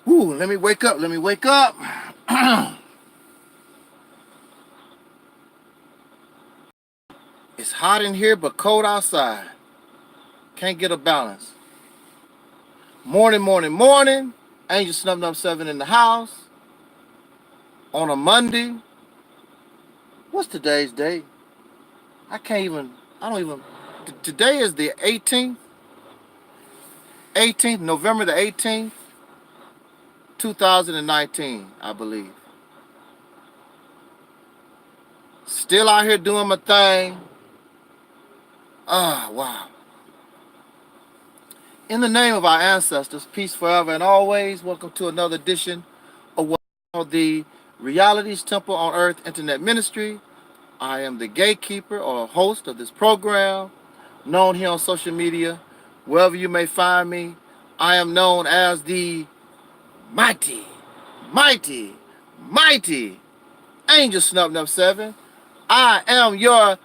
Ooh, let me wake up. Let me wake up. It's hot in here, but cold outside. Can't get a balance. Morning, morning, morning. Angel Snub 7 in the house. On a Monday. What's today's date? I don't even. Today is the 18th. 18th, November the 18th, 2019, I believe. Still out here doing my thing. Wow. In the name of our ancestors, peace forever and always. Welcome to another edition of what we call the Reality's Temple on Earth Internet Ministry. I am the gatekeeper or host of this program, known here on social media, wherever you may find me. I am known as the mighty, mighty, mighty Angel Snub 7. I am your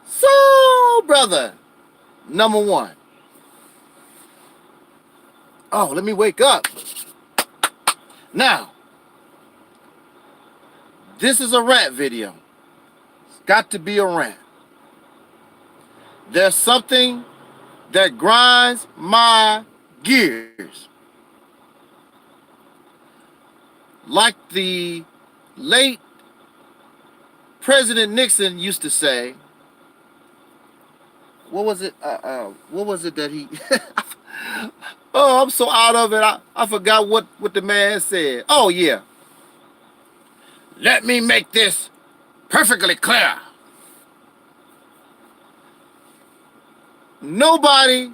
soul brother, number one. Oh, let me wake up. Now, this is a rant video. It's got to be a rant. There's something that grinds my gears. Like the late President Nixon used to say, what was it that he... Oh, I'm so out of it. I forgot what the man said. Oh, yeah. Let me make this perfectly clear. Nobody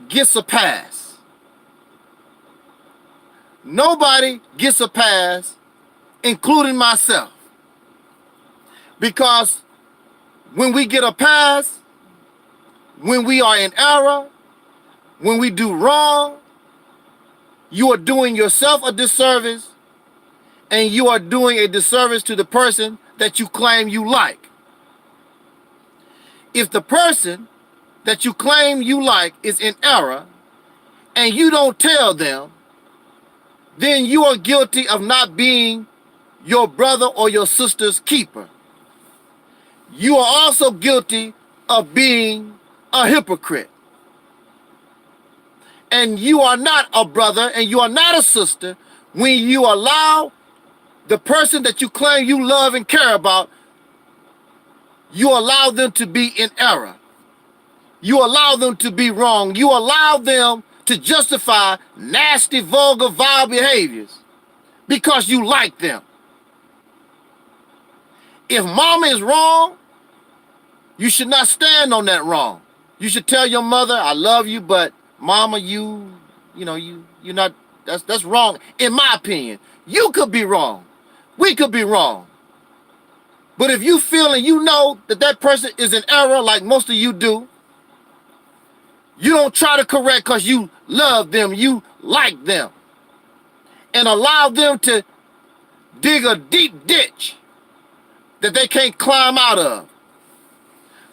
gets a pass. Nobody gets a pass, including myself. Because when we get a pass, when we are in error, when we do wrong, you are doing yourself a disservice, and you are doing a disservice to the person that you claim you like. If the person that you claim you like is in error, and you don't tell them, then you are guilty of not being your brother or your sister's keeper. You are also guilty of being a hypocrite. And you are not a brother and you are not a sister when you allow the person that you claim you love and care about, you allow them to be in error. You allow them to be wrong. You allow them to justify nasty, vulgar, vile behaviors because you like them. If mama is wrong, you should not stand on that wrong. You should tell your mother, I love you, but mama, you're not, that's wrong. In my opinion, you could be wrong. We could be wrong. But if you feel and you know that that person is in error, like most of you do, you don't try to correct because you love them, you like them, and allow them to dig a deep ditch that they can't climb out of.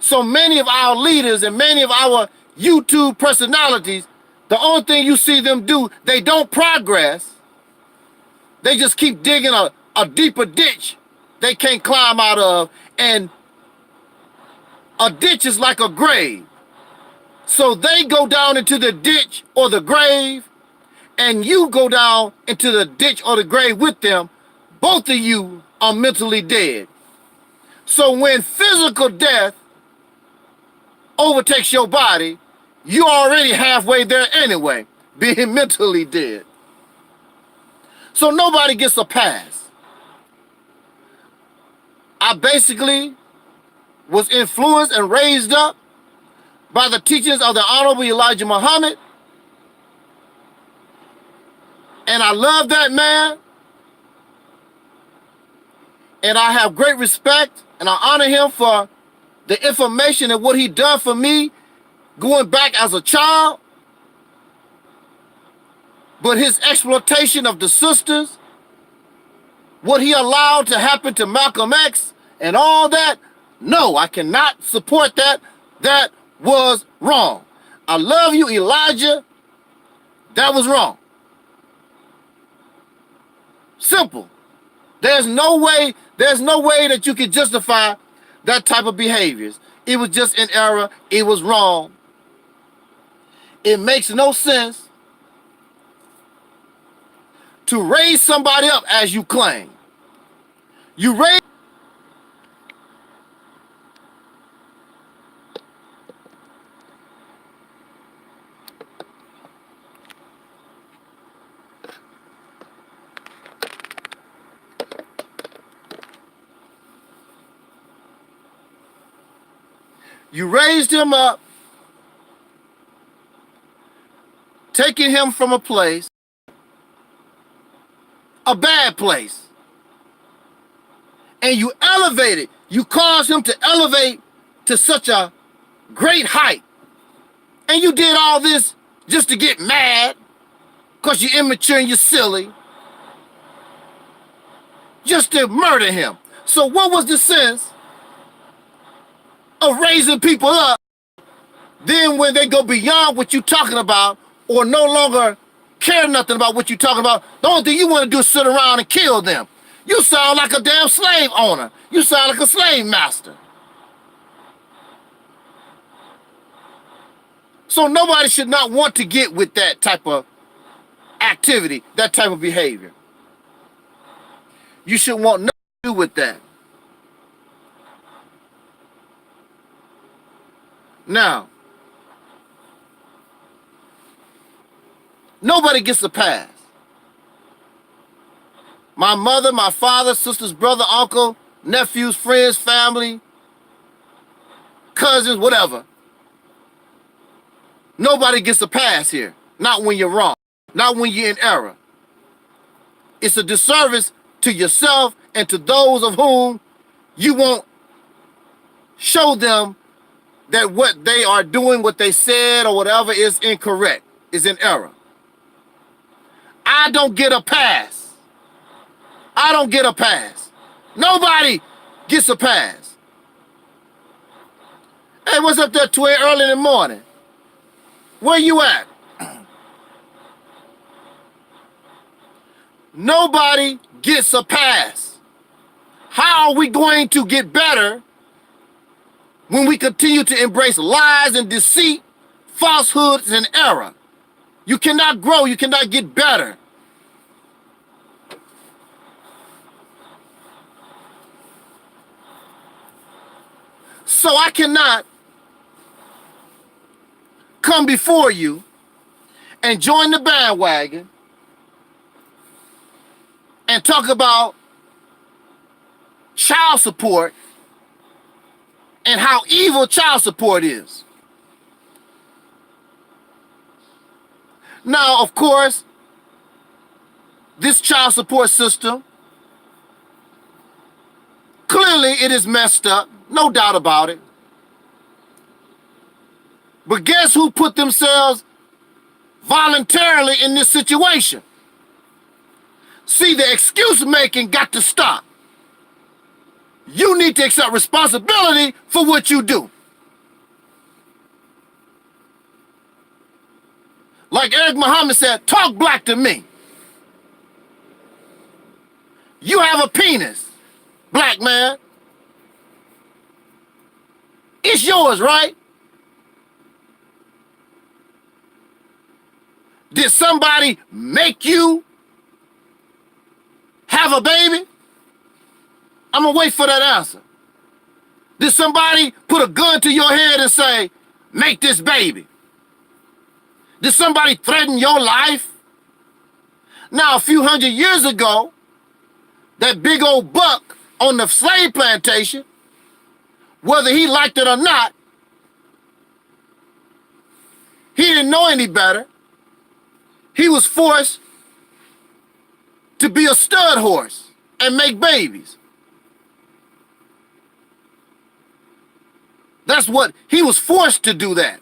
So many of our leaders and many of our YouTube personalities, the only thing you see them do, they don't progress. They just keep digging a deeper ditch they can't climb out of. And a ditch is like a grave. So they go down into the ditch or the grave, and you go down into the ditch or the grave with them. Both of you are mentally dead. So when physical death overtakes your body, you're already halfway there anyway, being mentally dead. So nobody gets a pass. I basically was influenced and raised up by the teachings of the Honorable Elijah Muhammad. And I love that man. And I have great respect and I honor him for the information and what he done for me going back as a child. But his exploitation of the sisters, what he allowed to happen to Malcolm X and all that, no, I cannot support that. That was wrong. I love you, Elijah. That was wrong. Simple. There's no way that you can justify that type of behaviors. It was just an error. It was wrong. It makes no sense to raise somebody up as you claim. You raise You raised him up, taking him from a place, a bad place, and you elevated. You caused him to elevate to such a great height. And you did all this just to get mad because you're immature and you're silly, just to murder him. So what was the sense of raising people up? Then when they go beyond what you're talking about or no longer care nothing about what you're talking about, the only thing you want to do is sit around and kill them. You sound like a damn slave owner. You sound like a slave master. So nobody should not want to get with that type of activity, that type of behavior. You should want nothing to do with that. Now, nobody gets a pass. My mother, my father, sister's brother, uncle, nephews, friends, family, cousins, whatever. Nobody gets a pass here. Not when you're wrong. Not when you're in error. It's a disservice to yourself and to those of whom you won't show them that what they are doing, what they said or whatever is incorrect, is in error. I don't get a pass. I don't get a pass. Nobody gets a pass. Hey, what's up there, Twin, early in the morning? Where you at? Nobody gets a pass. How are we going to get better when we continue to embrace lies and deceit, falsehoods and error? You cannot grow, you cannot get better. So I cannot come before you and join the bandwagon and talk about child support and how evil child support is. Now, of course, this child support system, clearly it is messed up, no doubt about it. But guess who put themselves voluntarily in this situation? See, the excuse making got to stop. You need to accept responsibility for what you do. Like Eric Muhammad said, talk black to me. You have a penis, black man. It's yours, right? Did somebody make you have a baby? I'm gonna wait for that answer. Did somebody put a gun to your head and say, make this baby? Did somebody threaten your life? Now, a few hundred years ago, that big old buck on the slave plantation, whether he liked it or not, he didn't know any better. He was forced to be a stud horse and make babies. That's what, he was forced to do that.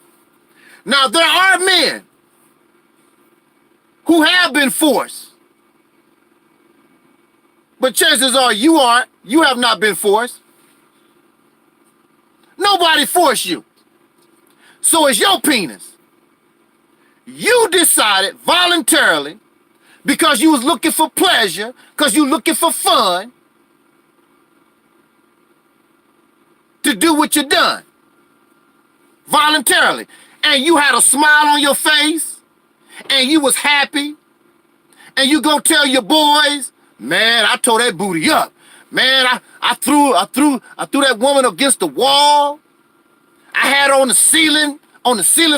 Now, there are men who have been forced. But chances are you have not been forced. Nobody forced you. So it's your penis. You decided voluntarily because you was looking for pleasure, because you looking for fun to do what you done voluntarily. And you had a smile on your face and you was happy and you gonna tell your boys, man, I tore that booty up. Man, I threw that woman against the wall. I had her on the ceiling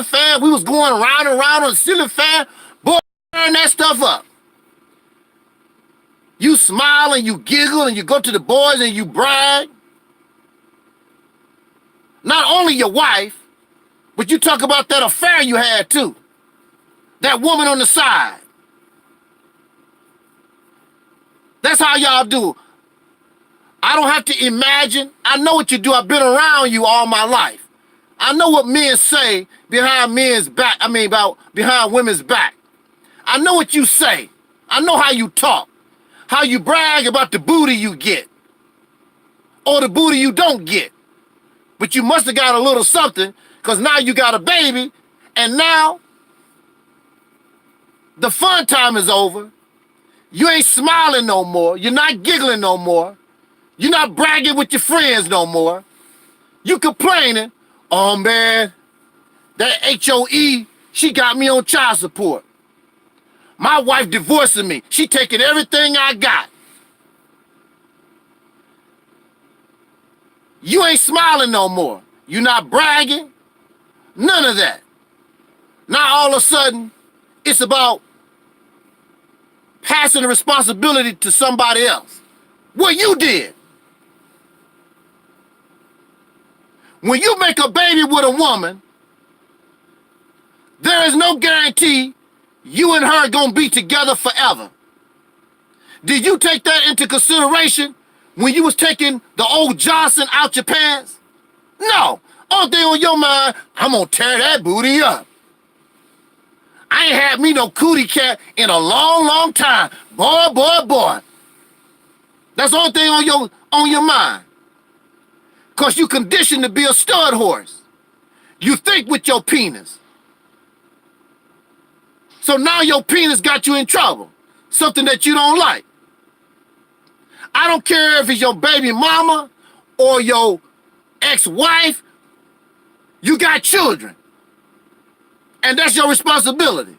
fan. We was going around and around on the ceiling fan. Boy, turn that stuff up. You smile and you giggle and you go to the boys and you brag. Not only your wife, but you talk about that affair you had too. That woman on the side. That's how y'all do. I don't have to imagine. I know what you do. I've been around you all my life. I know what men say behind men's back. Behind women's back. I know what you say. I know how you talk. How you brag about the booty you get. Or the booty you don't get. But you must have got a little something, because now you got a baby, and now the fun time is over. You ain't smiling no more. You're not giggling no more. You're not bragging with your friends no more. You complaining, oh man, that HOE, she got me on child support. My wife divorcing me. She taking everything I got. You ain't smiling no more. You not bragging. None of that. Now all of a sudden, it's about passing the responsibility to somebody else. What you did. When you make a baby with a woman, there is no guarantee you and her gonna be together forever. Did you take that into consideration when you was taking the old Johnson out your pants? No. Only thing on your mind, I'm gonna tear that booty up. I ain't had me no cootie cat in a long, long time. Boy. That's the only thing on your mind. Cause you conditioned to be a stud horse. You think with your penis. So now your penis got you in trouble. Something that you don't like. I don't care if it's your baby mama or your ex-wife. You got children. And that's your responsibility.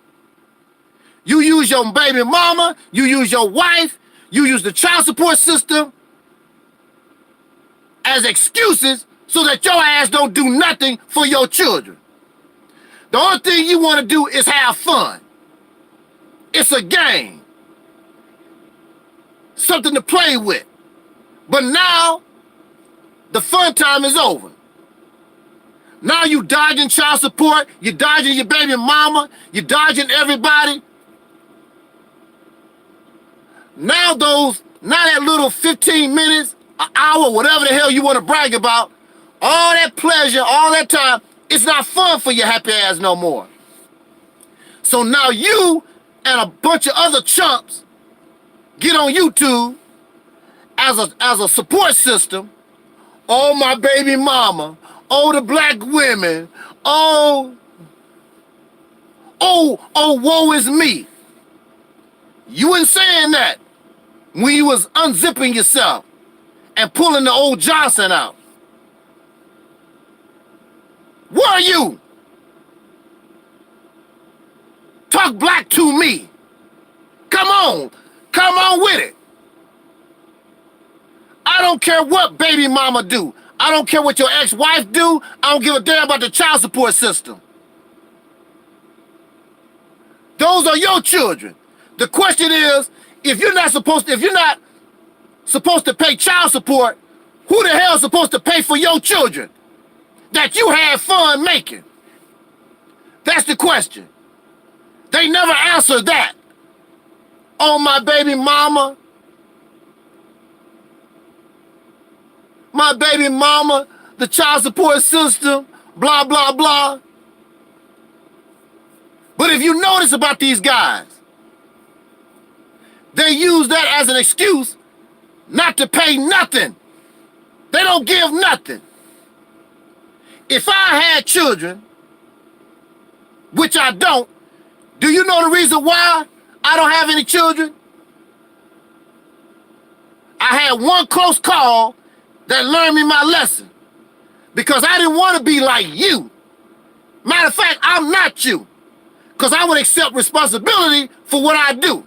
You use your baby mama, you use your wife, you use the child support system as excuses so that your ass don't do nothing for your children. The only thing you want to do is have fun. It's a game. Something to play with. But now, the fun time is over. Now you dodging child support, you dodging your baby mama, you dodging everybody. Now that little 15 minutes, an hour, whatever the hell you want to brag about, all that pleasure, all that time, it's not fun for your happy ass no more. So now you and a bunch of other chumps get on YouTube as a support system. Oh, my baby mama. Oh, the black women. Oh, woe is me. You wasn't saying that when you was unzipping yourself and pulling the old Johnson out. Where are you? Talk black to me. Come on with it. I don't care what baby mama do. I don't care what your ex-wife do. I don't give a damn about the child support system. Those are your children. The question is, if you're not supposed to pay child support, who the hell is supposed to pay for your children that you had fun making? That's the question. They never answer that. Oh, my baby mama. My baby mama, the child support system, blah, blah, blah. But if you notice about these guys, they use that as an excuse not to pay nothing. They don't give nothing. If I had children, which I don't, do you know the reason why I don't have any children. I had one close call that learned me my lesson because I didn't want to be like you. Matter of fact, I'm not you because I would accept responsibility for what I do.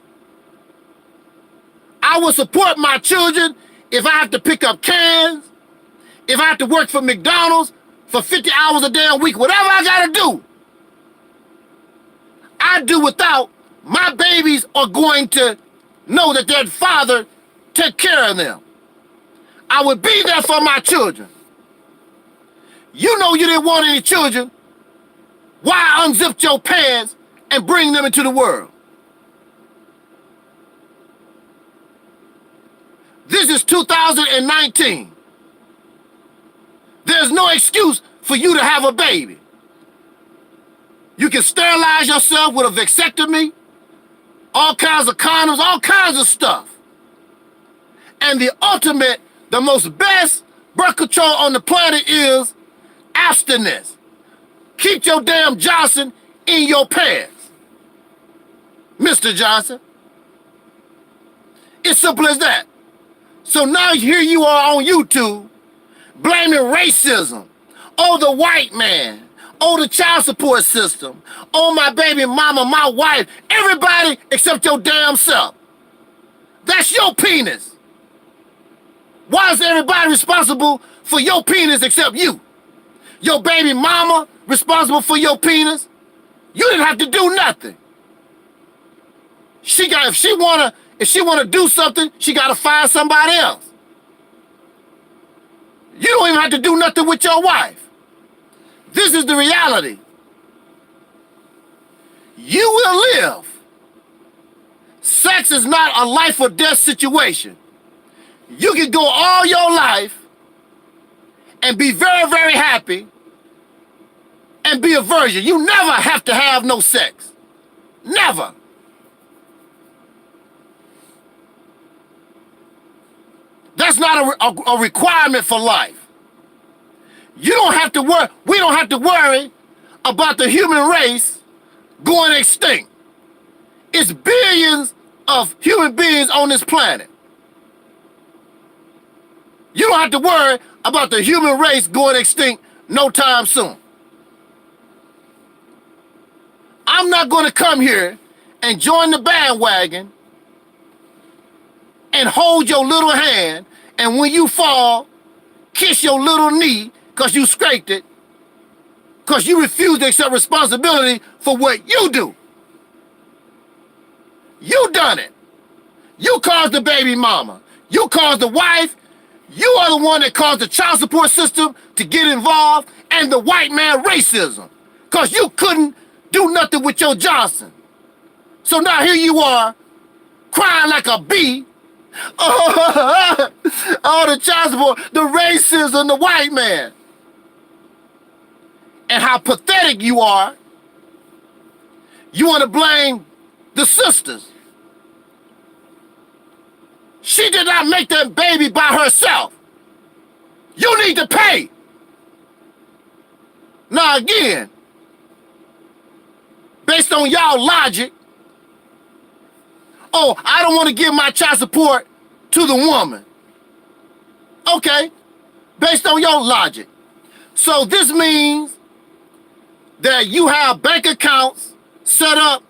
I will support my children if I have to pick up cans, if I have to work for McDonald's for 50 hours a damn week, whatever I gotta do. I do without. My babies are going to know that their father took care of them. I would be there for my children. You know you didn't want any children. Why unzip your pants and bring them into the world? This is 2019. There's no excuse for you to have a baby. You can sterilize yourself with a vasectomy, all kinds of condoms, all kinds of stuff. And the ultimate, the most best birth control on the planet is abstinence. Keep your damn Johnson in your pants. Mr. Johnson. It's simple as that. So now here you are on YouTube blaming racism. Oh, the white man. Oh, the child support system. Oh, my baby mama, my wife. Everybody except your damn self. That's your penis. Why is everybody responsible for your penis except you? Your baby mama responsible for your penis? You didn't have to do nothing. If she wanna do something, she gotta find somebody else. You don't even have to do nothing with your wife. This is the reality. You will live. Sex is not a life or death situation. You can go all your life and be very, very happy and be a virgin. You never have to have no sex. Never. That's not a requirement for life. You don't have to worry. We don't have to worry about the human race going extinct. It's billions of human beings on this planet. You don't have to worry about the human race going extinct no time soon. I'm not going to come here and join the bandwagon and hold your little hand, and when you fall, kiss your little knee because you scraped it, because you refuse to accept responsibility for what you do. You done it. You caused the baby mama. You caused the wife. You are the one that caused the child support system to get involved and the white man racism, because you couldn't do nothing with your Johnson. So now here you are, crying like a bee. Oh, the child support, the racism, the white man. And how pathetic you are. You want to blame the sisters. She did not make that baby by herself. You need to pay. Now again, based on y'all logic, oh, I don't want to give my child support to the woman. Okay, based on your logic. So this means that you have bank accounts set up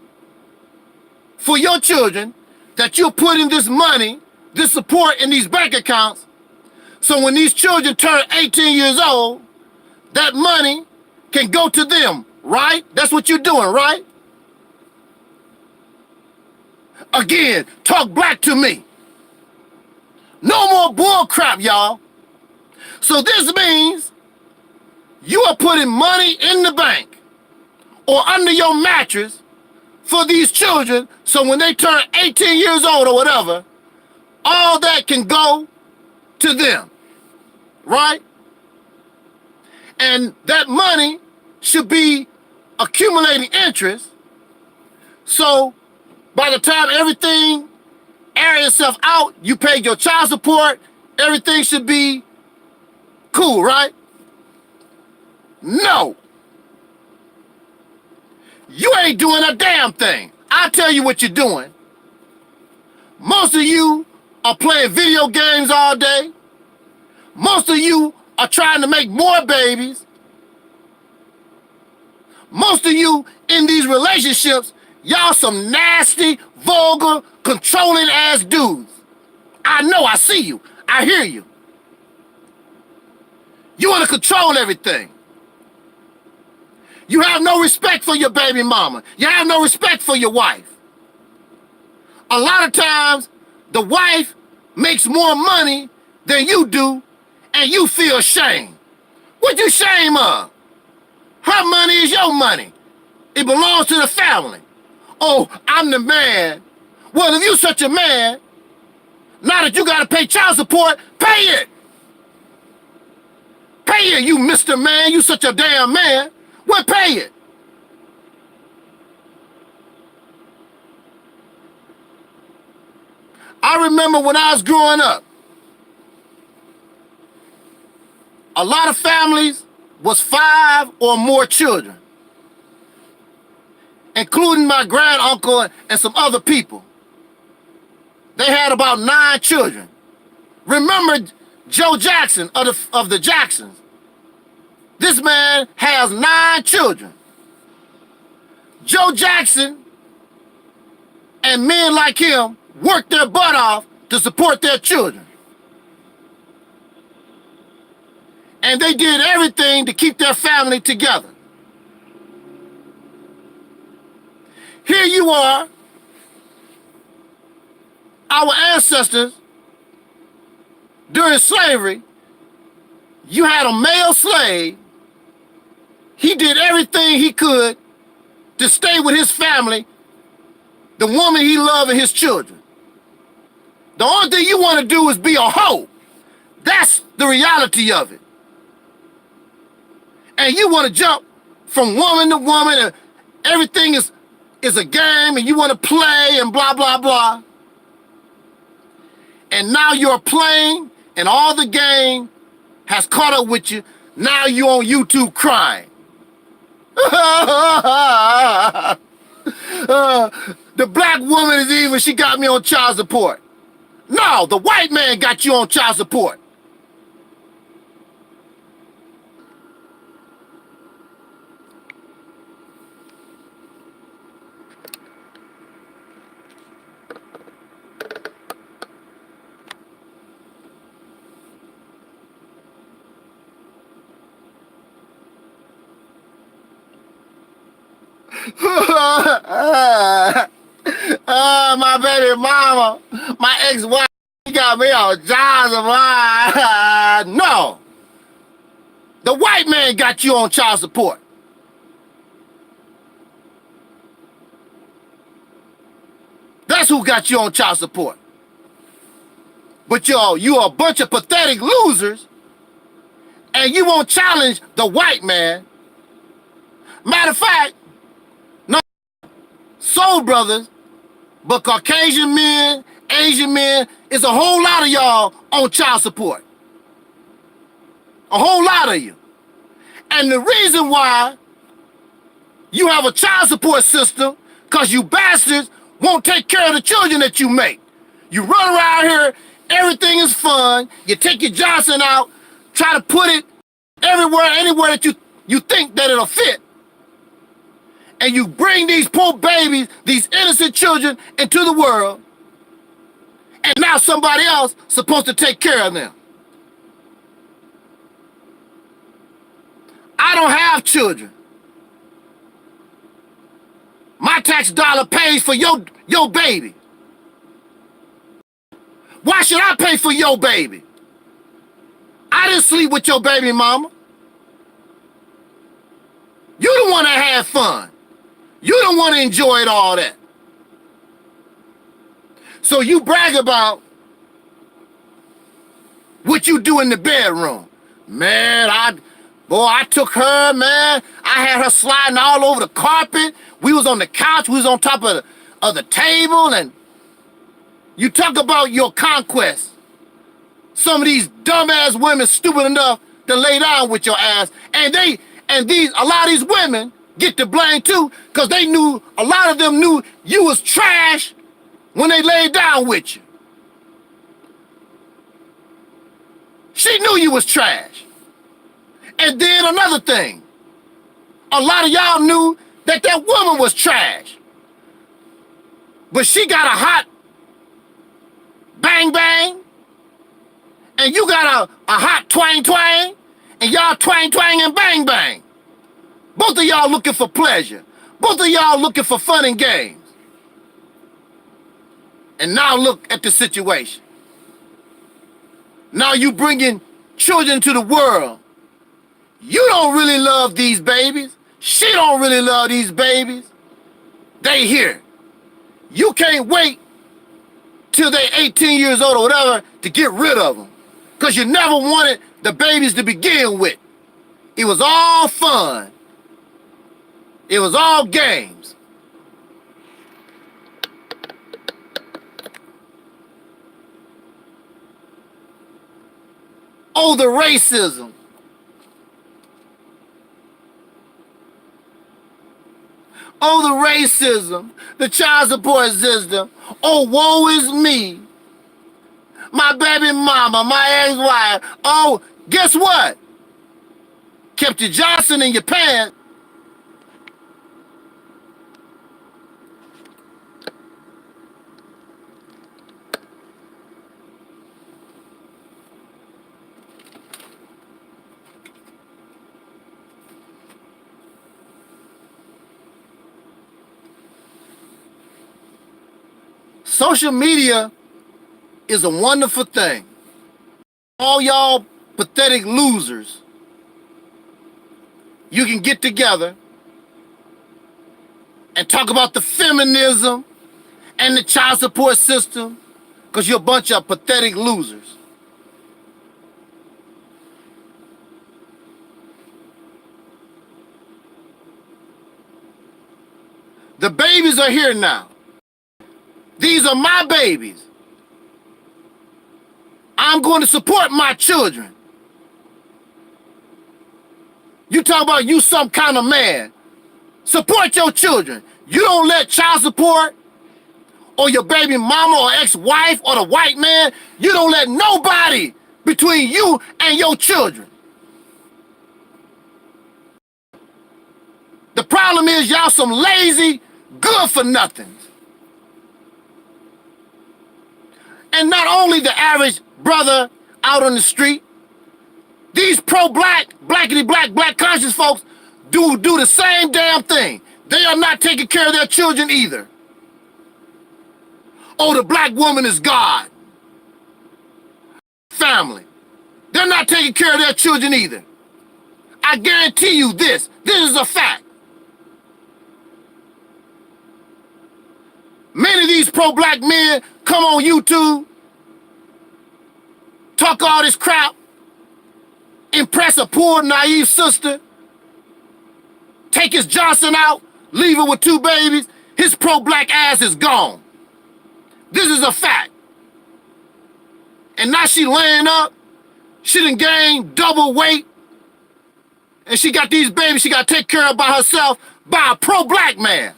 for your children, that you're putting this money, this support in these bank accounts, so when these children turn 18 years old, that money can go to them, right? That's what you're doing, right? Again, talk black to me. No more bull crap, y'all. So this means you are putting money in the bank or under your mattress for these children, so when they turn 18 years old or whatever, all that can go to them, right? And that money should be accumulating interest, so by the time everything airs itself out, you pay your child support, everything should be cool, right? No. You ain't doing a damn thing. I'll tell you what you're doing. Most of you are playing video games all day. Most of you are trying to make more babies. Most of you in these relationships, y'all some nasty, vulgar, controlling ass dudes. I know, I see you, I hear you. You want to control everything. You have no respect for your baby mama. You have no respect for your wife. A lot of times, the wife makes more money than you do, and you feel shame. What you shame of? Her money is your money. It belongs to the family. Oh, I'm the man. Well, if you such a man, now that you got to pay child support, pay it. Pay it, you Mr. Man. You such a damn man. Well, pay it. I remember when I was growing up, a lot of families was 5 or more children, including my granduncle and some other people. They had about 9 children. Remember Joe Jackson of the Jacksons? This man has 9 children. Joe Jackson and men like him worked their butt off to support their children. And they did everything to keep their family together. Here you are, our ancestors, during slavery, you had a male slave. He did everything he could to stay with his family, the woman he loved and his children. The only thing you want to do is be a hoe. That's the reality of it. And you want to jump from woman to woman, and everything is a game, and you want to play and blah, blah, blah. And now you're playing, and all the game has caught up with you. Now you're on YouTube crying. The black woman is evil. She got me on child support. No, the white man got you on child support. My baby mama, my ex-wife, got me on child support. No. The white man got you on child support. That's who got you on child support. But you're a bunch of pathetic losers, and you won't challenge the white man. Matter of fact, no soul brothers, but Caucasian men, Asian men, it's a whole lot of y'all on child support. A whole lot of you. And the reason why you have a child support system, because you bastards won't take care of the children that you make. You run around here, everything is fun, you take your Johnson out, try to put it everywhere, anywhere that you think that it'll fit. And you bring these poor babies, these innocent children into the world, and now somebody else supposed to take care of them. I don't have children. My tax dollar pays for your baby. Why should I pay for your baby? I didn't sleep with your baby mama. You the one that had fun. You don't want to enjoy it all that. So you brag about what you do in the bedroom. Man, I took her, man. I had her sliding all over the carpet. We was on the couch. We was on top of the table. And you talk about your conquest. Some of these dumbass women stupid enough to lay down with your ass. And a lot of these women get the blame too, because a lot of them knew you was trash when they laid down with you. She knew you was trash. And then another thing, a lot of y'all knew that that woman was trash. But she got a hot bang bang, and you got a hot twang twang, and y'all twang twang and bang bang. Both of y'all looking for pleasure. Both of y'all looking for fun and games. And now look at the situation. Now you bringing children to the world. You don't really love these babies. She don't really love these babies. They here. You can't wait till they 18 years old or whatever to get rid of them. Because you never wanted the babies to begin with. It was all fun. It was all games. Oh, the racism. Oh, the racism, the child support system. Oh, woe is me. My baby mama, my ex-wife. Oh, guess what? Kept your Johnson in your pants. Social media is a wonderful thing. All y'all pathetic losers, you can get together and talk about the feminism and the child support system because you're a bunch of pathetic losers. The babies are here now. These are my babies. I'm going to support my children. You talk about you some kind of man. Support your children. You don't let child support or your baby mama or ex-wife or the white man, you don't let nobody between you and your children. The problem is y'all some lazy, good for nothings. And not only the average brother out on the street, these pro-black, black conscious folks do the same damn thing. They are not taking care of their children either. Oh, the black woman is God. Family. They're not taking care of their children either. I guarantee you this. This is a fact. Many of these pro-black men come on YouTube, talk all this crap, impress a poor, naive sister, take his Johnson out, leave her with 2 babies, his pro-black ass is gone. This is a fact. And now she laying up, she done gained double weight, and she got these babies she got to take care of by herself by a pro-black man.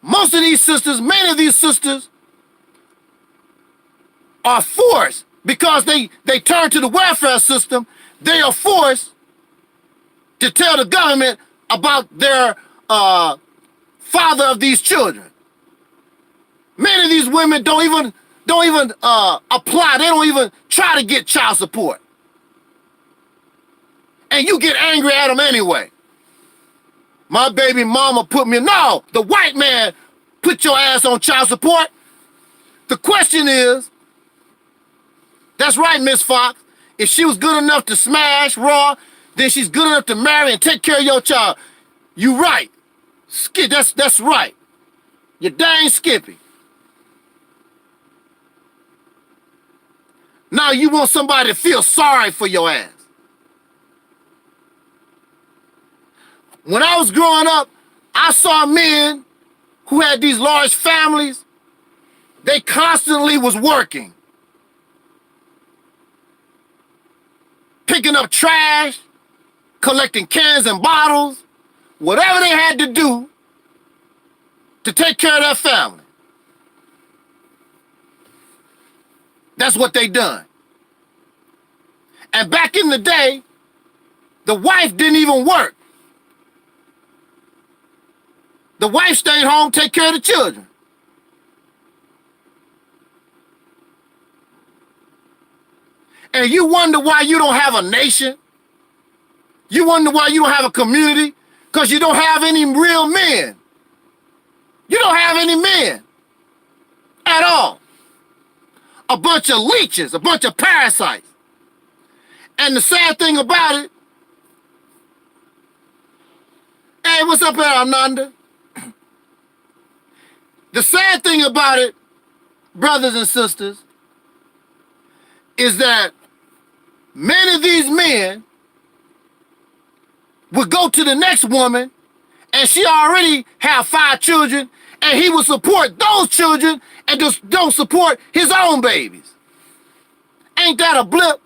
Most of these sisters, many of these sisters are forced because they turn to the welfare system. They are forced to tell the government about their father of these children. Many of these women don't even apply. They don't even try to get child support. And you get angry at them anyway. My baby mama put me, no, the white man put your ass on child support. The question is, that's right, Miss Fox. If she was good enough to smash raw, then she's good enough to marry and take care of your child. You right. That's right. You dang Skippy. Now you want somebody to feel sorry for your ass. When I was growing up, I saw men who had these large families. They constantly was working. Picking up trash, collecting cans and bottles, whatever they had to do to take care of their family. That's what they done. And back in the day, the wife didn't even work. The wife stayed home, take care of the children. And you wonder why you don't have a nation? You wonder why you don't have a community? Because you don't have any real men. You don't have any men at all. A bunch of leeches, a bunch of parasites. And the sad thing about it, hey, what's up here, Ananda? The sad thing about it, brothers and sisters, is that many of these men would go to the next woman and she already have 5 children and he would support those children and just don't support his own babies. Ain't that a blip?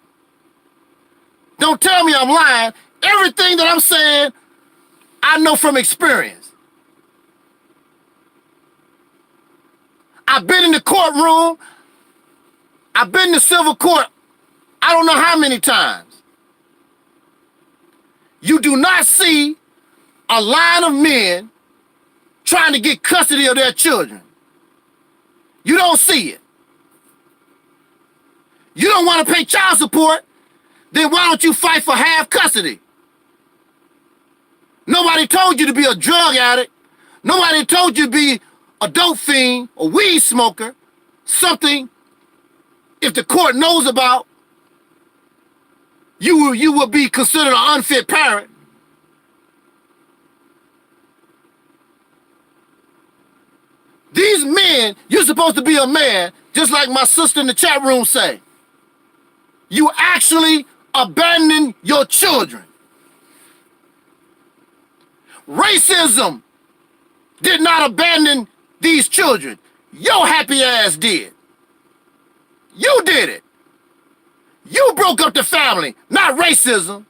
Don't tell me I'm lying. Everything that I'm saying, I know from experience. I've been in the courtroom. I've been to civil court I don't know how many times. You do not see a line of men trying to get custody of their children. You don't see it. You don't want to pay child support, then why don't you fight for half custody? Nobody told you to be a drug addict. Nobody told you to be a dope fiend, a weed smoker, something, if the court knows about, you will be considered an unfit parent. These men, you're supposed to be a man, just like my sister in the chat room say. You actually abandon your children. Racism did not abandon these children. Your happy ass did. You did it. You broke up the family, not racism.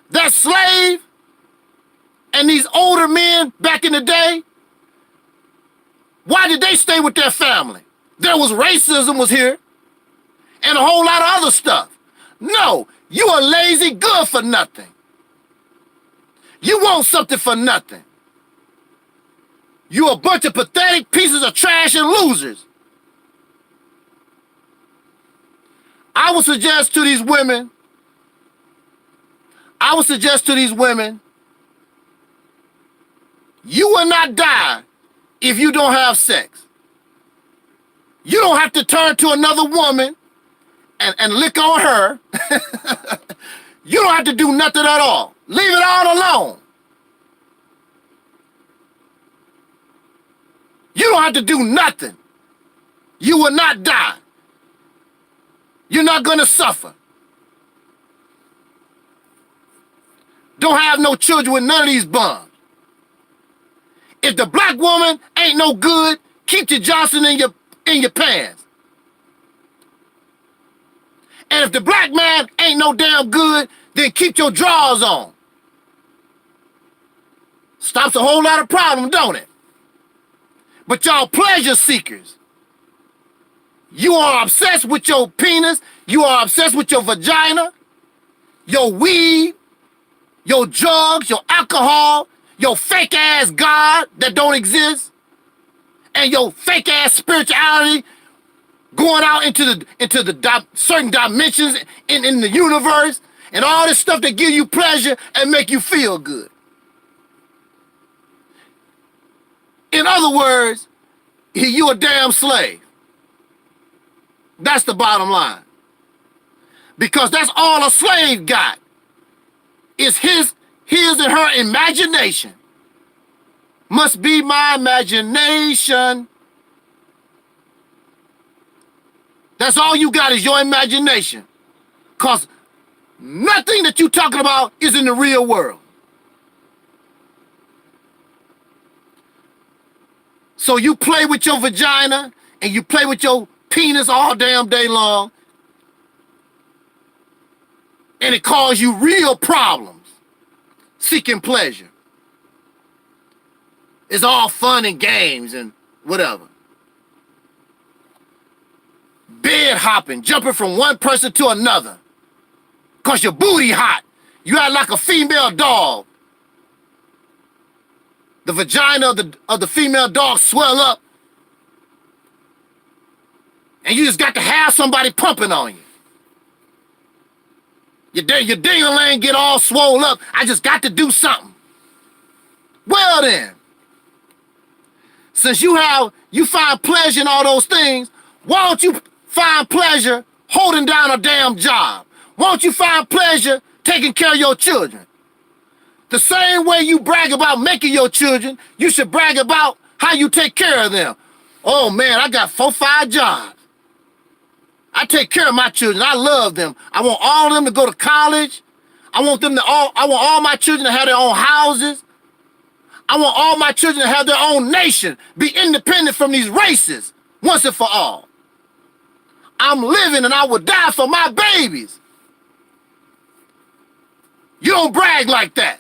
That slave and these older men back in the day, why did they stay with their family? There was racism was here and a whole lot of other stuff. No, you are lazy, good for nothing. You want something for nothing. You a bunch of pathetic pieces of trash and losers. I would suggest to these women, you will not die if you don't have sex. You don't have to turn to another woman and lick on her. You don't have to do nothing at all. Leave it all alone. You don't have to do nothing. You will not die. You're not going to suffer. Don't have no children with none of these bums. If the black woman ain't no good, keep your Johnson in your pants. And if the black man ain't no damn good, then keep your drawers on. Stops a whole lot of problems, don't it? But y'all pleasure seekers. You are obsessed with your penis. You are obsessed with your vagina, your weed, your drugs, your alcohol, your fake ass God that don't exist, and your fake ass spirituality going out into the certain dimensions in the universe, and all this stuff that give you pleasure and make you feel good. In other words, you a damn slave. That's the bottom line. Because that's all a slave got. Is his and her imagination. Must be my imagination. That's all you got is your imagination. Because nothing that you're talking about is in the real world. So you play with your vagina and you play with your penis all damn day long, and it causes you real problems seeking pleasure. It's all fun and games and whatever. Bed hopping, jumping from one person to another. Cause your booty hot. You act like a female dog. The vagina of the female dog swell up. And you just got to have somebody pumping on you. Your ding-a-ling get all swole up. I just got to do something. Well then, since you find pleasure in all those things, why don't you find pleasure holding down a damn job? Why don't you find pleasure taking care of your children? The same way you brag about making your children, you should brag about how you take care of them. Oh man, I got 4, 5 jobs. I take care of my children. I love them. I want all of them to go to college. I want all my children to have their own houses. I want all my children to have their own nation, be independent from these races once and for all. I'm living and I will die for my babies. You don't brag like that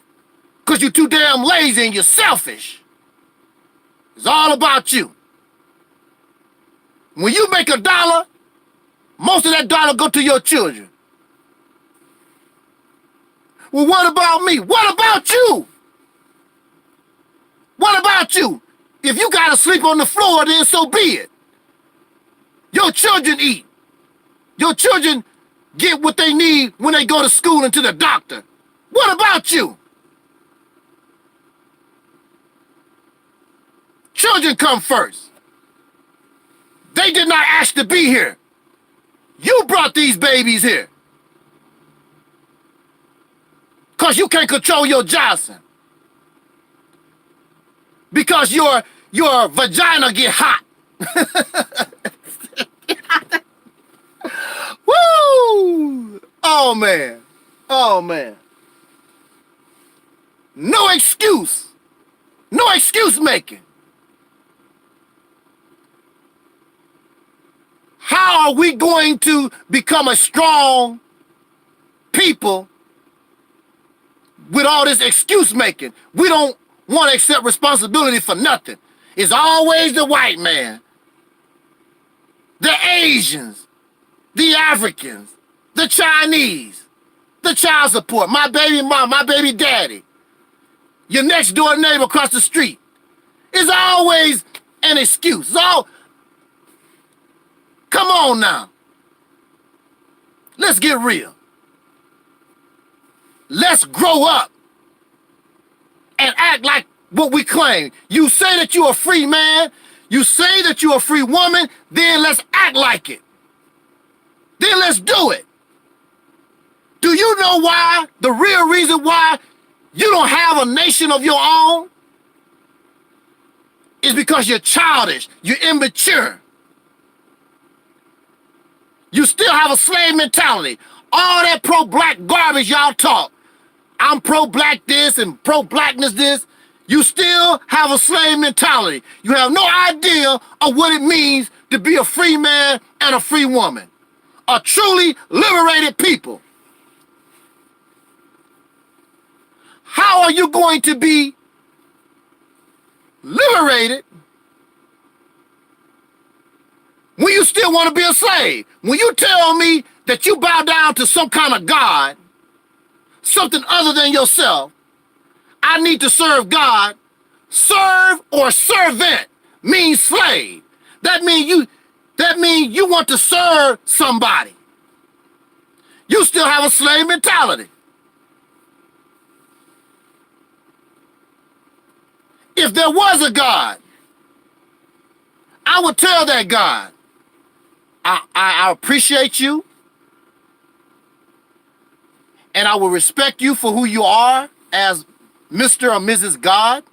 because you're too damn lazy and you're selfish. It's all about you. When you make $1, most of that dollar go to your children. Well, what about me? What about you? What about you? If you gotta sleep on the floor, then so be it. Your children eat. Your children get what they need when they go to school and to the doctor. What about you? Children come first. They did not ask to be here. You brought these babies here. Because you can't control your Johnson. Because your vagina get hot. Woo! Oh, man. Oh, man. No excuse. No excuse making. How are we going to become a strong people with all this excuse making? We don't want to accept responsibility for nothing. It's always the white man, the Asians, the Africans, the Chinese, the child support, my baby mom, my baby daddy, your next door neighbor across the street. It's always an excuse. It's all, come on now. Let's get real. Let's grow up and act like what we claim. You say that you're a free man, you say that you're a free woman, then let's act like it. Then let's do it. Do you know why? The real reason why you don't have a nation of your own is because you're childish, you're immature. You still have a slave mentality. All that pro-black garbage y'all talk. I'm pro-black this and pro-blackness this. You still have a slave mentality. You have no idea of what it means to be a free man and a free woman. A truly liberated people. How are you going to be liberated when you still want to be a slave? When you tell me that you bow down to some kind of God, something other than yourself, I need to serve God. Serve or servant means slave. That means you want to serve somebody. You still have a slave mentality. If there was a God, I would tell that God, I appreciate you, and I will respect you for who you are as Mr. or Mrs. God.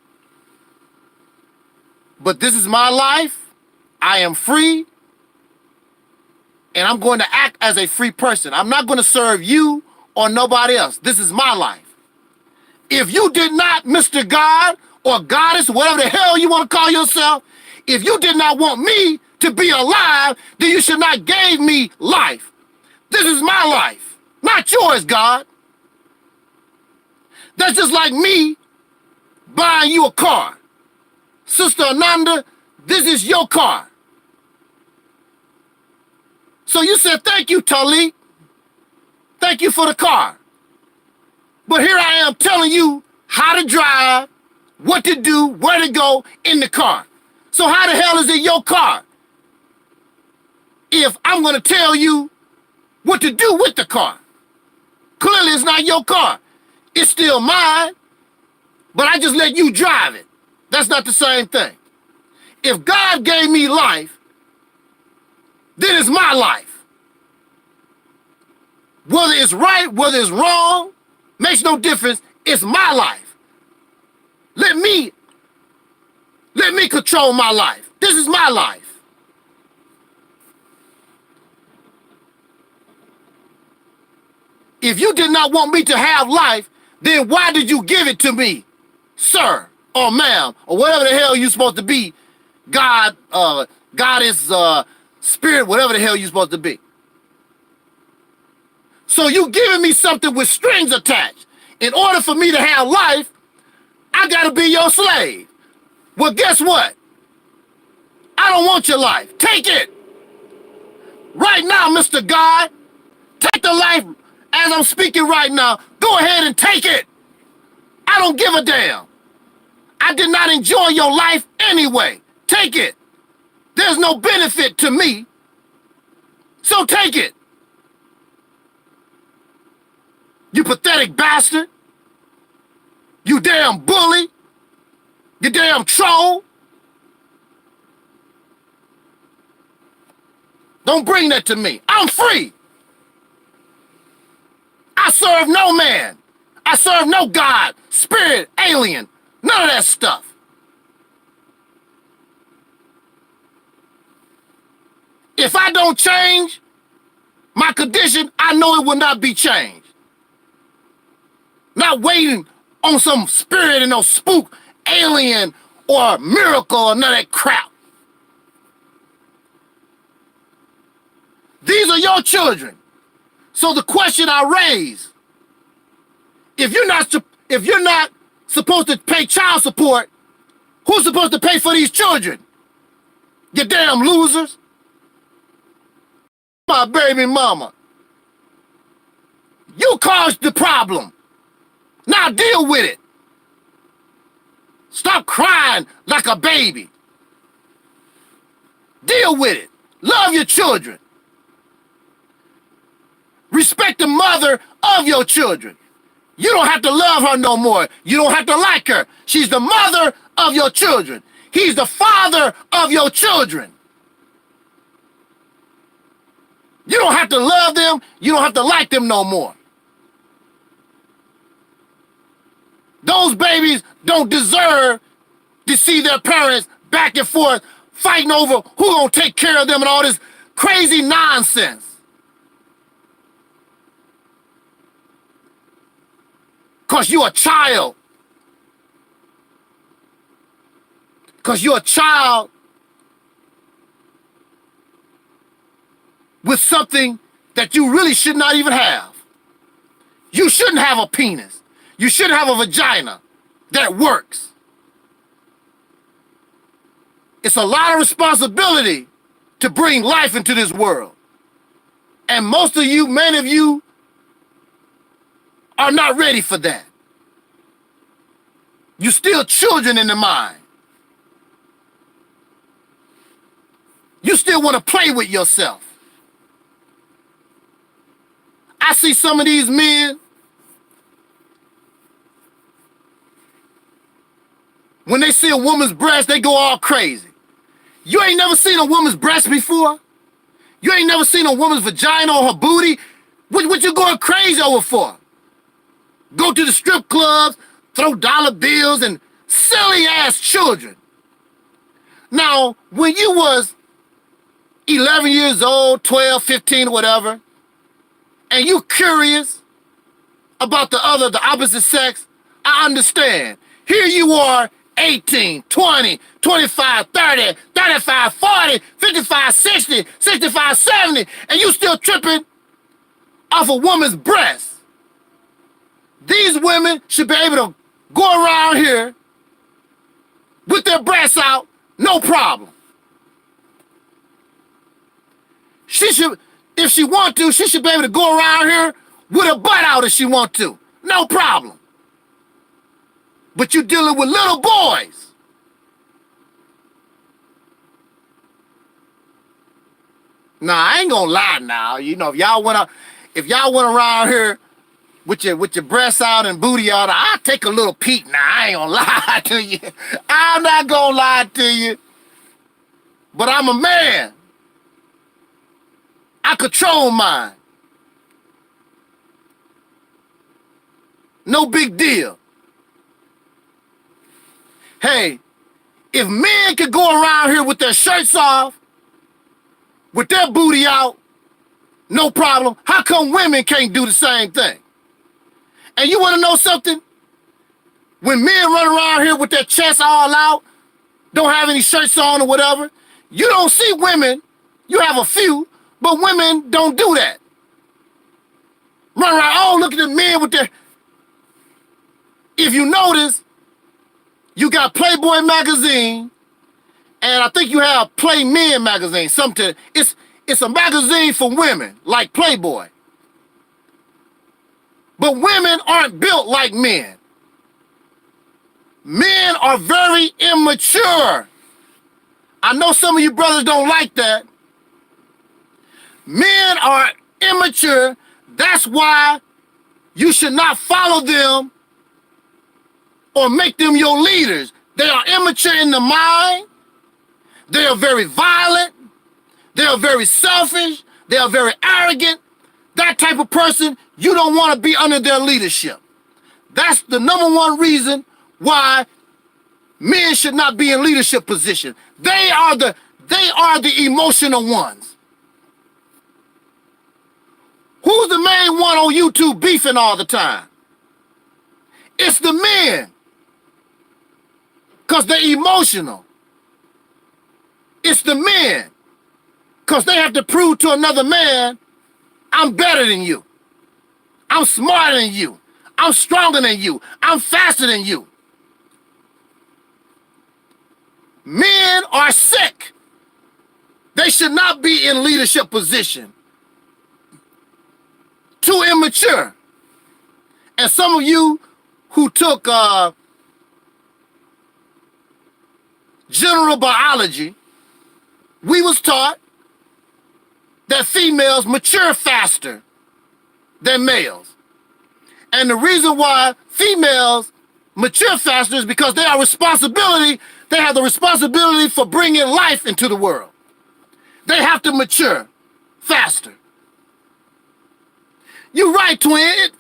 But this is my life. I am free, and I'm going to act as a free person. I'm not going to serve you or nobody else. This is my life. If you did not, Mr. God or Goddess, whatever the hell you want to call yourself, if you did not want me to be alive, then you should not give me life. This is my life, not yours, God. That's just like me buying you a car. Sister Ananda, this is your car. So you said, thank you, Taalik. Thank you for the car. But here I am telling you how to drive, what to do, where to go in the car. So how the hell is it your car if I'm going to tell you what to do with the car? Clearly it's not your car. It's still mine, but I just let you drive it. That's not the same thing. If God gave me life, then it's my life. Whether it's right, whether it's wrong, makes no difference. It's my life. Let me control my life. This is my life. If you did not want me to have life, then why did you give it to me, sir, or ma'am, or whatever the hell you're supposed to be? God, goddess, spirit, whatever the hell you're supposed to be. So you giving me something with strings attached. In order for me to have life, I gotta be your slave. Well, guess what? I don't want your life. Take it. Right now, Mr. God, take the life as I'm speaking right now. Go ahead and take it. I don't give a damn. I did not enjoy your life anyway. Take it. There's no benefit to me. So take it. You pathetic bastard. You damn bully. You damn troll. Don't bring that to me. I'm free. I serve no man. I serve no God, spirit, alien, none of that stuff. If I don't change my condition, I know it will not be changed. Not waiting on some spirit and no spook, alien, or miracle, or none of that crap. These are your children. So the question I raise, if you're not supposed to pay child support, who's supposed to pay for these children? You damn losers. My baby mama. You caused the problem. Now deal with it. Stop crying like a baby. Deal with it. Love your children. Respect the mother of your children. You don't have to love her no more. You don't have to like her. She's the mother of your children. He's the father of your children. You don't have to love them. You don't have to like them no more. Those babies don't deserve to see their parents back and forth fighting over who gonna take care of them and all this crazy nonsense. Because you're a child. Because you're a child with something that you really should not even have. You shouldn't have a penis. You shouldn't have a vagina that works. It's a lot of responsibility to bring life into this world. And most of you, many of you, are not ready for that. You're still children in the mind. You still want to play with yourself. I see some of these men, when they see a woman's breast, they go all crazy. You ain't never seen a woman's breast before? You ain't never seen a woman's vagina or her booty? What you going crazy over for? Go to the strip clubs, throw dollar bills and silly ass children. Now, when you was 11 years old, 12, 15, whatever, and you curious about the opposite sex, I understand. Here you are, 18, 20, 25, 30, 35, 40, 55, 60, 65, 70, and you still tripping off a woman's breast. These women should be able to go around here with their breasts out, no problem. She should, if she want to, she should be able to go around here with her butt out if she want to. No problem. But you're dealing with little boys. Nah, I ain't gonna lie now. You know, if y'all went around here with your breasts out and booty out, I'll take a little peek now. I ain't gonna lie to you. I'm not gonna lie to you. But I'm a man. I control mine. No big deal. Hey, if men could go around here with their shirts off, with their booty out, no problem, how come women can't do the same thing? And you want to know something? When men run around here with their chests all out, don't have any shirts on or whatever, you don't see women, you have a few, but women don't do that. Run around, oh, look at the men with their... If you notice, you got Playboy magazine, and I think you have Play Men magazine. It's a magazine for women, like Playboy. But women aren't built like men. Men are very immature. I know some of you brothers don't like that. Men are immature. That's why you should not follow them or make them your leaders. They are immature in the mind. They are very violent. They are very selfish. They are very arrogant. That type of person, you don't want to be under their leadership. That's the number one reason why men should not be in leadership position. They are the emotional ones. Who's the main one on YouTube beefing all the time? It's the men. Because they're emotional. It's the men. Because they have to prove to another man, I'm better than you. I'm smarter than you. I'm stronger than you. I'm faster than you. Men are sick. They should not be in leadership position. Too immature. And some of you who took general biology, we was taught that females mature faster than males. And the reason why females mature faster is because they have the responsibility for bringing life into the world. They have to mature faster. You're right, twin.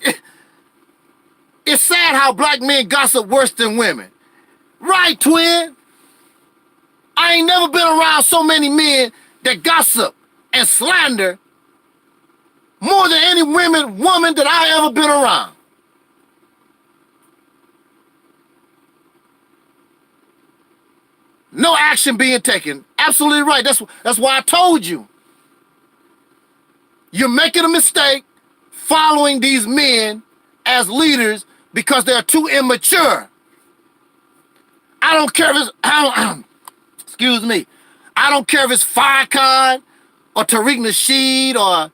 It's sad how black men gossip worse than women. Right, twin. I ain't never been around so many men that gossip and slander more than any woman that I ever been around. No action being taken. Absolutely right. That's why I told you. You're making a mistake following these men as leaders because they're too immature. I don't care if it's... excuse me. I don't care if it's Farrakhan or Tariq Nasheed or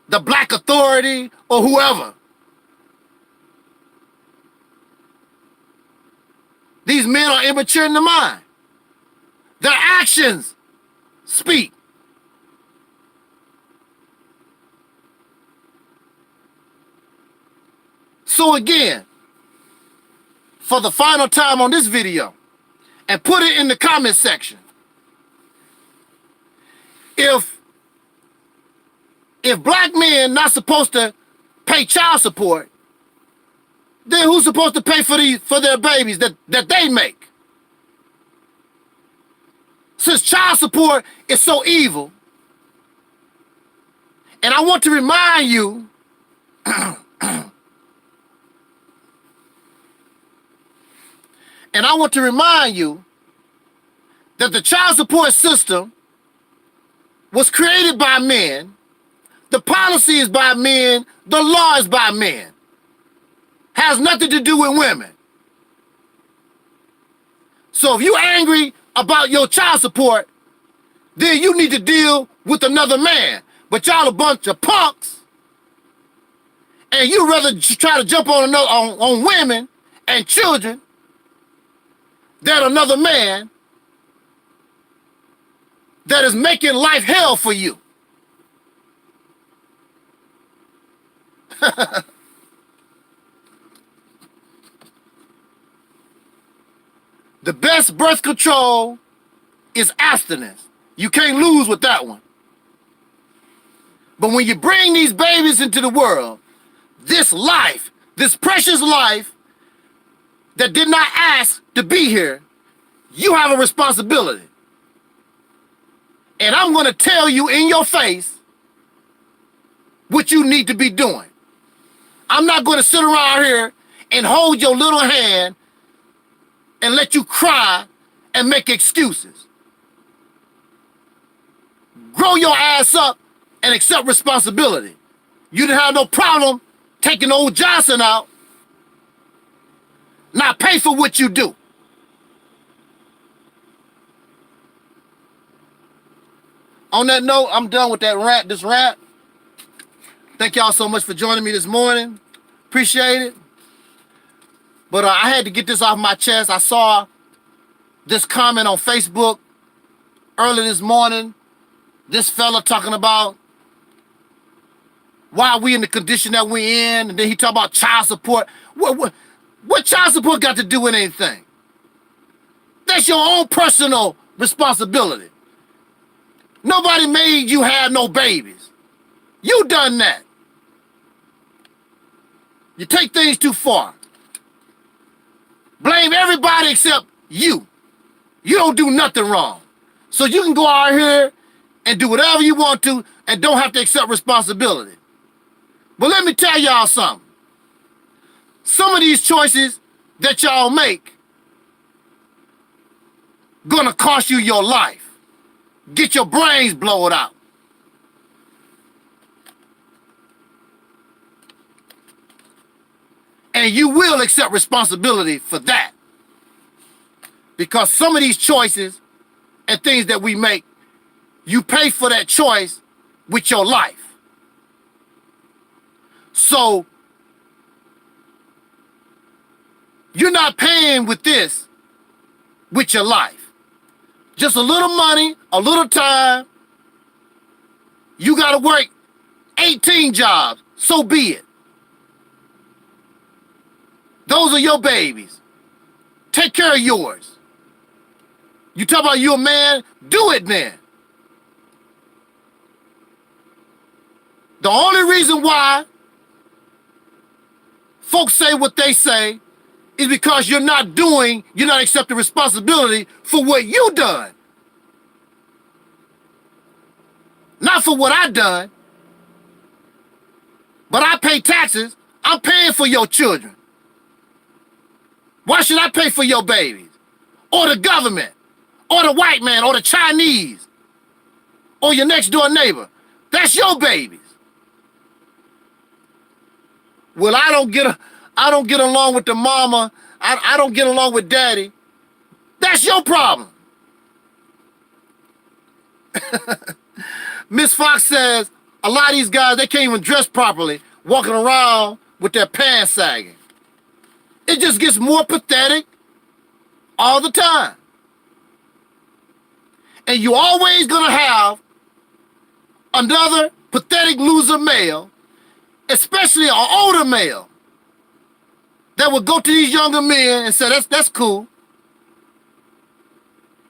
the Black Authority or whoever. These men are immature in the mind. Their actions speak. So again, for the final time on this video, and put it in the comment section. If black men not supposed to pay child support, then who's supposed to pay for their babies that they make? Since child support is so evil, and I want to remind you that the child support system was created by men, the policy is by men, the law is by men. Has nothing to do with women. So if you're angry about your child support, then you need to deal with another man. But y'all a bunch of punks, and you rather try to jump on on women and children than another man that is making life hell for you. The best birth control is abstinence. You can't lose with that one. But when you bring these babies into the world, this life, this precious life that did not ask to be here, you have a responsibility. And I'm going to tell you in your face what you need to be doing. I'm not going to sit around here and hold your little hand and let you cry and make excuses. Grow your ass up and accept responsibility. You didn't have no problem taking old Johnson out. Now pay for what you do. On that note, I'm done with that this rant. Thank y'all so much for joining me this morning. Appreciate it. But I had to get this off my chest. I saw this comment on Facebook early this morning. This fella talking about why we in the condition that we in, and then he talk about child support. What child support got to do with anything? That's your own personal responsibility. Nobody made you have no babies. You done that. You take things too far. Blame everybody except you. You don't do nothing wrong. So you can go out here and do whatever you want to and don't have to accept responsibility. But let me tell y'all something. Some of these choices that y'all make gonna cost you your life. Get your brains blown out. And you will accept responsibility for that. Because some of these choices and things that we make, you pay for that choice with your life. So, you're not paying with this with your life. Just a little money, a little time. You gotta work 18 jobs, so be it. Those are your babies. Take care of yours. You talk about you a man, do it then. The only reason why folks say what they say is because you're not accepting responsibility for what you done. Not for what I done. But I pay taxes. I'm paying for your children. Why should I pay for your babies? Or the government? Or the white man? Or the Chinese? Or your next door neighbor? That's your babies. Well, I don't get along with the mama. I don't get along with daddy. That's your problem. Miss Fox says, a lot of these guys, they can't even dress properly, walking around with their pants sagging. It just gets more pathetic all the time. And you're always gonna have another pathetic loser male, especially an older male, that would go to these younger men and say, that's cool.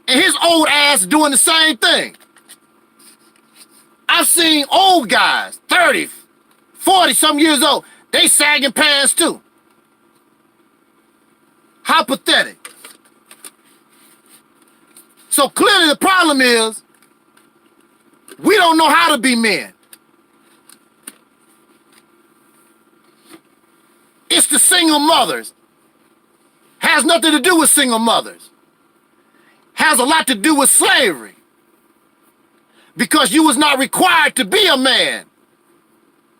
And his old ass doing the same thing. I've seen old guys, 30, 40 some years old, they sagging pants too. How pathetic. So clearly the problem is we don't know how to be men. It's the single mothers. Has nothing to do with single mothers. Has a lot to do with slavery. Because you was not required to be a man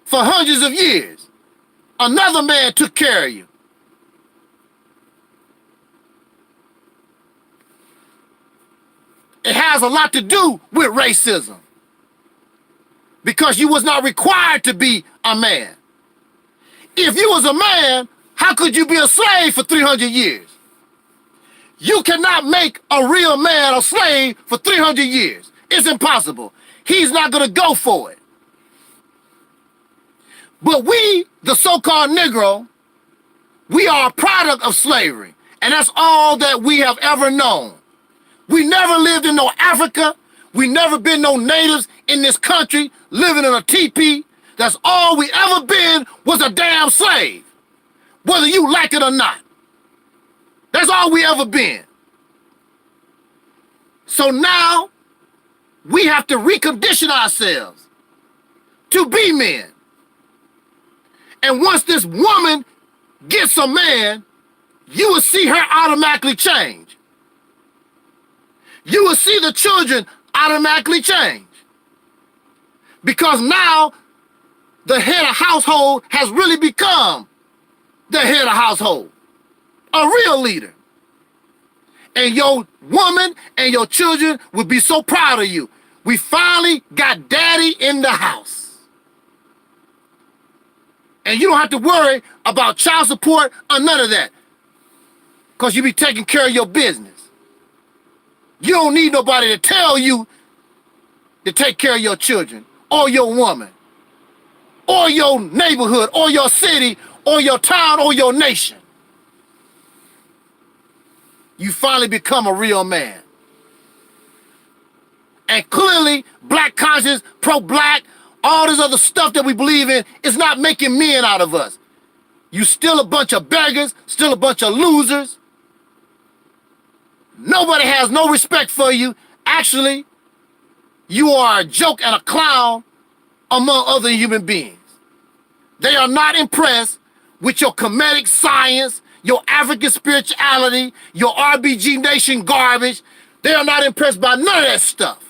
for hundreds of years. Another man took care of you. It has a lot to do with racism. Because you was not required to be a man. If you was a man, how could you be a slave for 300 years? You cannot make a real man a slave for 300 years. It's impossible. He's not going to go for it. But we, the so-called Negro, we are a product of slavery. And that's all that we have ever known. We never lived in no Africa. We never been no natives in this country living in a teepee. That's all we ever been was a damn slave. Whether you like it or not. That's all we ever been. So now we have to recondition ourselves to be men. And once this woman gets a man, you will see her automatically change. You will see the children automatically change. Because now the head of household has really become the head of household. A real leader. And your woman and your children would be so proud of you. We finally got daddy in the house. And you don't have to worry about child support or none of that. Because you be taking care of your business. You don't need nobody to tell you to take care of your children or your woman or your neighborhood or your city or your town or your nation. You finally become a real man. And clearly, black conscience, pro-black, all this other stuff that we believe in is not making men out of us. You still a bunch of beggars, still a bunch of losers. Nobody has no respect for you. Actually, you are a joke and a clown among other human beings. They are not impressed with your comedic science, your African spirituality, your RBG Nation garbage. They are not impressed by none of that stuff.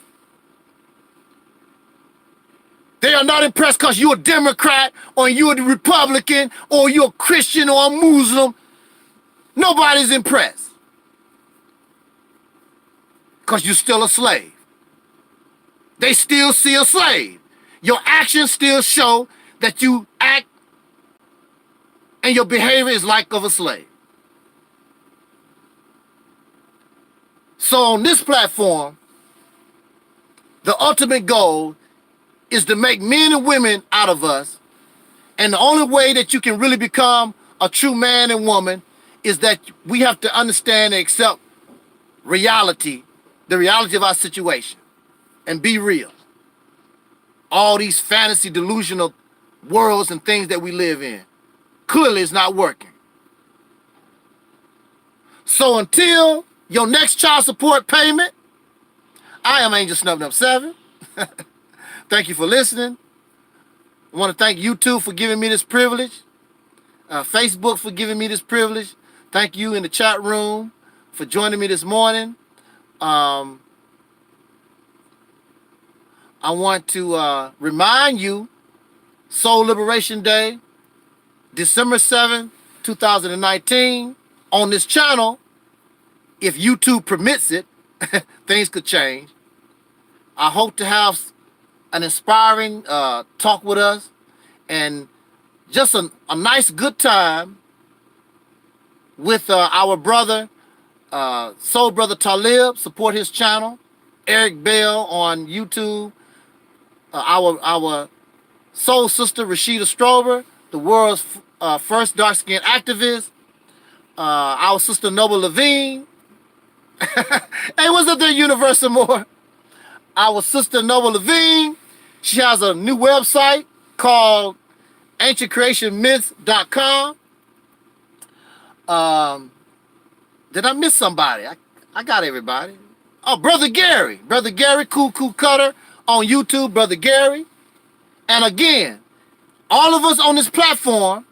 They are not impressed because you're a Democrat or you're a Republican or you're a Christian or a Muslim. Nobody's impressed. Because you're still a slave. They still see a slave. Your actions still show that you act and your behavior is like of a slave. So on this platform, the ultimate goal is to make men and women out of us. And the only way that you can really become a true man and woman is that we have to understand and accept reality, the reality of our situation, and be real. All these fantasy, delusional worlds and things that we live in, clearly it's not working. So until your next child support payment, I am Angel Snub 7. Thank you for listening. I want to thank YouTube for giving me this privilege. Facebook for giving me this privilege. Thank you in the chat room for joining me this morning. I want to remind you, Soul Liberation Day, December 7th, 2019, on this channel. If YouTube permits it, things could change. I hope to have an inspiring talk with us and just a nice good time with our brother, Soul Brother Taalik. Support his channel. Eric Bell on YouTube. Our soul sister Rashida Strober, the world's first dark-skinned activist. Our sister Noble Levine. Hey, what's up there, Universal More? Our sister Noble Levine. She has a new website called ancientcreationmyths.com. Did I miss somebody? I got everybody. Oh, Brother Gary. Brother Gary, Cool Cutter on YouTube, Brother Gary. And again, all of us on this platform,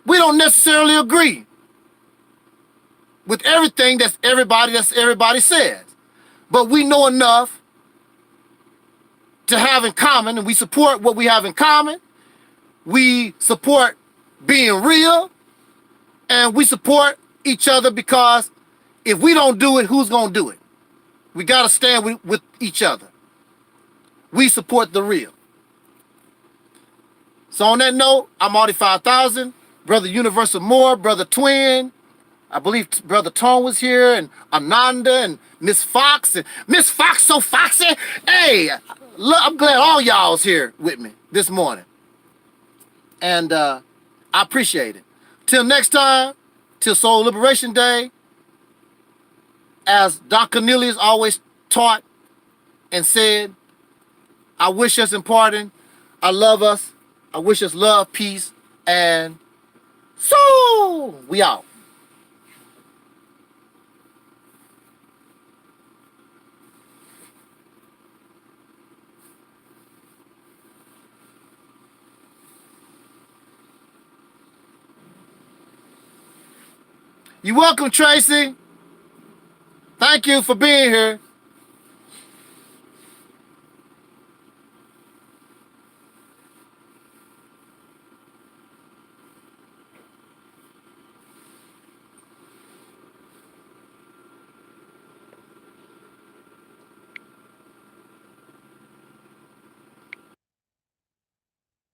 we don't necessarily agree with everything that everybody says. But we know enough to have in common, and we support what we have in common. We support being real, and we support each other because if we don't do it, who's going to do it? We got to stand with each other. We support the real. So on that note, I'm Audie 5000, Brother Universal Moore, Brother Twin. I believe Brother Tone was here, and Ananda, and Miss Fox. And Miss Fox so foxy. Hey, look, I'm glad all y'all's here with me this morning. And I appreciate it. Till next time, till Soul Liberation Day, as Dr. Cornelius always taught and said, I wish us in pardon. I love us. I wish us love, peace, and soul. We out. You're welcome, Tracy. Thank you for being here.